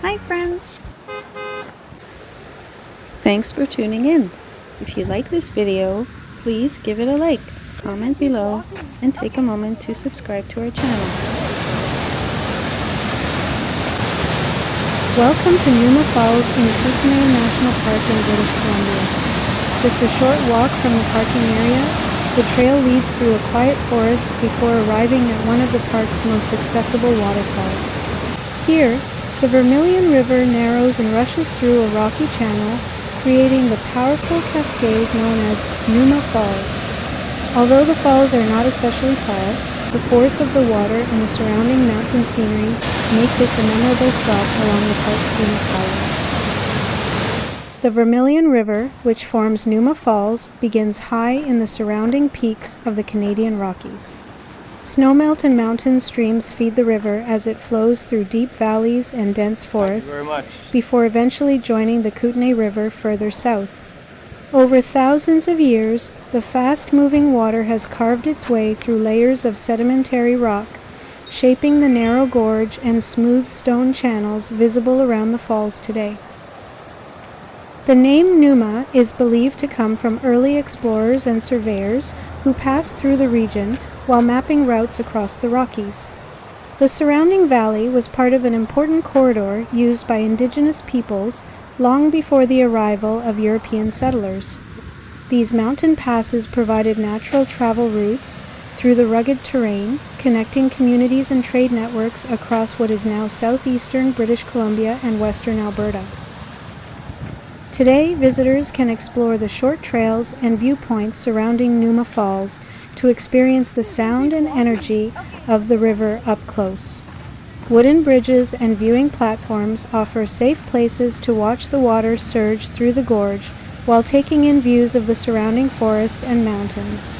Hi friends! Thanks for tuning in. If you like this video, please give it a like, comment below, and take a moment to subscribe to our channel. Welcome to Numa Falls in Kootenay National Park in British Columbia. Just a short walk from the parking area, the trail leads through a quiet forest before arriving at one of the park's most accessible waterfalls. Here, the Vermilion River narrows and rushes through a rocky channel, creating the powerful cascade known as Numa Falls. Although the falls are not especially tall, the force of the water and the surrounding mountain scenery make this a memorable stop along the park's scenic highway. The Vermilion River, which forms Numa Falls, begins high in the surrounding peaks of the Canadian Rockies. Snowmelt and mountain streams feed the river as it flows through deep valleys and dense forests, before eventually joining the Kootenay River further south. Over thousands of years, the fast-moving water has carved its way through layers of sedimentary rock, shaping the narrow gorge and smooth stone channels visible around the falls today. The name Numa is believed to come from early explorers and surveyors who passed through the region while mapping routes across the Rockies. The surrounding valley was part of an important corridor used by indigenous peoples long before the arrival of European settlers. These mountain passes provided natural travel routes through the rugged terrain, connecting communities and trade networks across what is now southeastern British Columbia and western Alberta. Today, visitors can explore the short trails and viewpoints surrounding Numa Falls to experience the sound and energy of the river up close. Wooden bridges and viewing platforms offer safe places to watch the water surge through the gorge while taking in views of the surrounding forest and mountains.